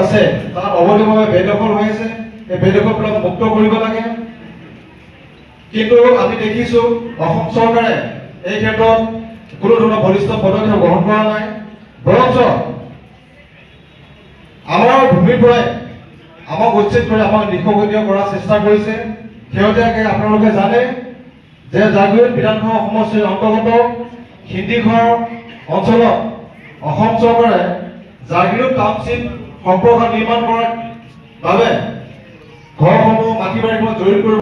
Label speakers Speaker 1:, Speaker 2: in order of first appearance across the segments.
Speaker 1: আছে তাত অবৈধভাৱে বেদখল হৈ আছে, এই বেদখলবিলাক মুক্ত কৰিব লাগে। কিন্তু আমি দেখিছো অসম চৰকাৰে এই ক্ষেত্ৰত কোনো ধৰণৰ বলিষ্ঠ পদক্ষেপ গ্ৰহণ কৰা নাই। বৰঞ্চ আমাৰ ভূমিৰ পৰাই আমাক উচ্ছেদ কৰি আমাক নিশকতীয় কৰাৰ চেষ্টা কৰিছে। শেহতীয়াকৈ আপোনালোকে জানে যে জাগীৰোড বিধানসভা সমষ্টিৰ অন্তৰ্গত সিন্দিখৰ অঞ্চলত অসম চৰকাৰে জাগীৰোড টাউনশ্বিপ সম্প্ৰসাৰণ নিৰ্মাণ কৰাৰ বাবে ঘৰসমূহ মাটি বাৰীসমূহ জড়িত কৰি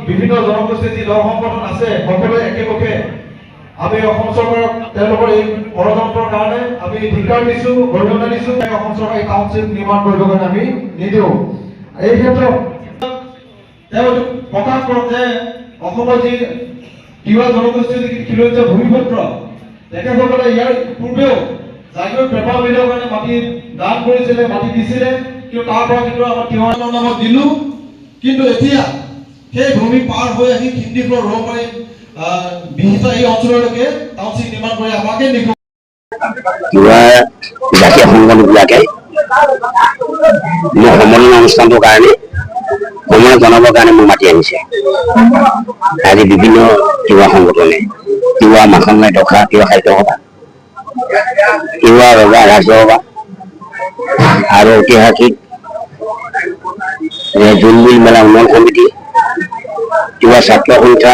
Speaker 1: বিভিন্ন জনগোষ্ঠীৰ যি দল সংগঠন আছে সকলোৱে একেপক্ষে আমি অসম চৰকাৰক তেওঁলোকৰ এই ষড়যন্ত্ৰৰ কাৰণে আমি ধিক্কাৰ দিছো, গৰিহণা দিছো। অসম চৰকাৰে টাউনশ্বিপ নিৰ্মাণ কৰিবৰ কাৰণে আমি নিদিওঁ। এই ক্ষেত্ৰত তেওঁ প্ৰকাশ কৰক যে অসমৰ যি তিৱা জনগোষ্ঠীৰ যি খিলঞ্জীয়া ভূমিপুত্ৰ তেখেতসকলে ইয়াৰ পূৰ্বেও জাগীৰোড পেপাৰ মিলৰ কাৰণে মাটি দান কৰিছিলে, মাটি দিছিলে, কিন্তু তাৰ পৰা কিন্তু আমাৰ তিৱাৰ নামত দিলো। কিন্তু এতিয়া সেই ভূমি পাৰ হৈ আহি সিন্দিখৰ ৰৌমাৰী বিহিতা এই অঞ্চললৈকে টাউনশ্বিপ নিৰ্মাণ কৰি আমাকে নিখোঁ
Speaker 2: তিৱা জাতীয় সংগঠনবিলাকে মোৰ সমন্বয় অনুষ্ঠানটোৰ কাৰণে সময় জনাবৰ কাৰণে মোক মাতি আনিছে। আজি বিভিন্ন তিৱা সংগঠনে তিৱা মাখনলাই দখা, তিৱা সাহিত্য সভা, তিৱা ৰজা ৰাজ্য সভা আৰু ঐতিহাসিক জোনবিল মেলা উন্নয়ন সমিতি, তিৱা ছাত্ৰ সন্থা,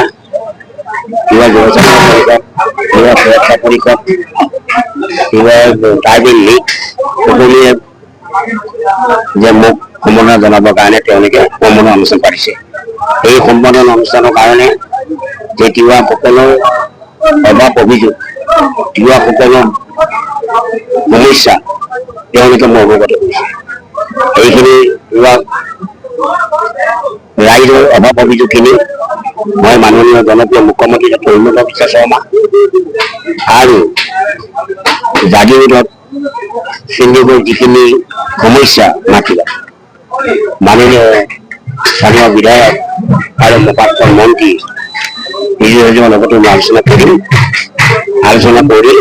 Speaker 2: তিৱা যুৱ ছাত্ৰ পৰিষদ, তিৱা সুৰক্ষা পৰিষদ, তিৱা ট্ৰাইবেল লীগ সকলোৱে যে মোক সম্বোধন জনাবৰ কাৰণে তেওঁলোকে সম্বোধন অনুষ্ঠান পাতিছে। এই সম্বোধন অনুষ্ঠানৰ কাৰণে যে তিৱাসকলৰ অভাৱ অভিযোগ, তিৱাসকলৰ সমস্যা তেওঁলোকে মোক অৱগত কৰিছে। এইখিনি ৰাইজৰ অভাৱ অভিযোগখিনি মই মাননীয় জনপ্ৰিয় মুখ্যমন্ত্ৰী ডক্টৰ হিমন্ত বিশ্ব শৰ্মা আৰু জাগীৰোডত সিন্দিখৰ যিখিনি সমস্যা মাতিলে মাননীয় স্থানীয় বিধায়ক আৰু মুখাৰ্জৰ মন্ত্ৰী নিজেৰ লগতে মই আলোচনা কৰিম। আলোচনা কৰি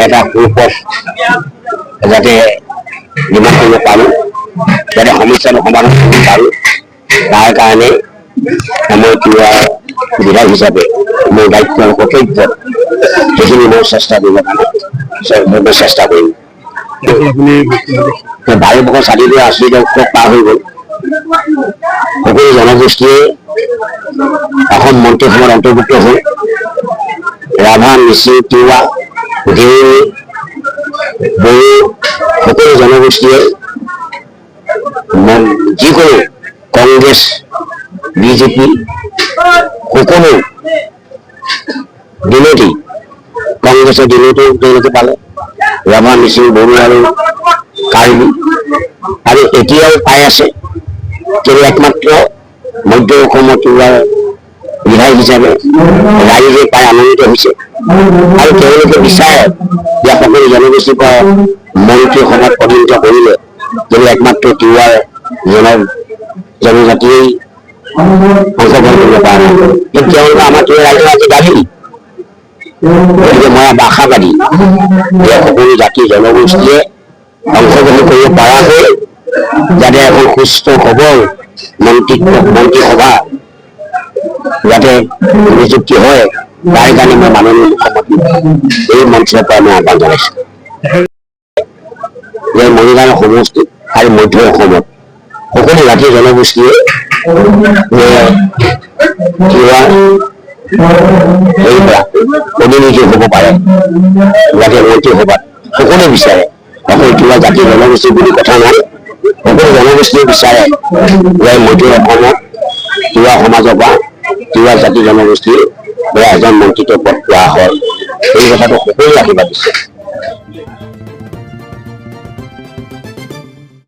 Speaker 2: এটা সুপথ যাতে নিৰ্মাণ কৰিব পাৰোঁ, যাতে সমস্যাটো সমাধান কৰিব পাৰোঁ, তাৰ কাৰণে মই তিৱা বিধায়ক হিচাপে মোৰ দায়িত্ব আৰু কৰ্তব্য সেইখিনি মই চেষ্টা কৰিবৰ কাৰণে চেষ্টা কৰিম। ভাৰতবৰ্ষৰ স্বাধীনতা 80টা উৎসৱ পাৰ হৈ গ'ল। সকলো জনগোষ্ঠীয়ে অসম মন্ত্ৰীসভাত অন্তৰ্ভুক্ত হৈ ৰাভা, মিচিং, তিৱা, দেউৰী, বড়ো সকলো জনগোষ্ঠীয়ে যিকোনো কংগ্ৰেছ, বিজেপি সকলো দিনতেই কংগ্ৰেছৰ দিনতো তেওঁলোকে পালে, ৰাভা, মিচিং, বড়ো আৰু কাৰ্বি আৰু এতিয়াও পাই আছে। কিন্তু একমাত্ৰ মধ্য অসমৰ তিৱাৰ বিধায়ক হিচাপে ৰাইজে পাই আনন্দিত হৈছে আৰু তেওঁলোকে বিচাৰে যে সকলো জনগোষ্ঠীৰ পৰা মন্ত্ৰী সভাত প্ৰতিনিধিত্ব কৰিলে যদি একমাত্ৰ তিৱাৰ জনজাতিয়েই অংশগ্ৰহণ কৰিব পৰা নাই। কিন্তু তেওঁলোকে আমাৰ তিৱা ৰাইজৰ আজি দাবী। গতিকে মই আশাবাদী যে সকলো জাতি জনগোষ্ঠীয়ে অংশগ্ৰহণ কৰিব পৰাকৈ যাতে এখন সুস্থ সবল মন্ত্ৰীসভা যাতে নিযুক্তি হয়, তাৰ কাৰণে মই মাননীয় মুখ্যমন্ত্ৰী এই মঞ্চৰ পৰা মই আহ্বান জনাইছোঁ যে মৰিগাঁও সমষ্টি আৰু মধ্য অসমত সকলো জাতি জনগোষ্ঠীয়ে প্ৰতিনিধি হ'ব পাৰে, যাতে মন্ত্ৰীসভাত সকলোৱে বিচাৰে। অকল তিৱা জাতি জনগোষ্ঠী বুলি কথা নাই, সকলো জনগোষ্ঠীয়ে বিচাৰে যে মধ্য অসমত তিৱা সমাজৰ পৰা তিৱা জাতি জনগোষ্ঠীৰ এজন মন্ত্ৰীত্ব পদ পোৱা হয়। এই কথাটো সকলোৱে আশীৰ্বাদ দিছে।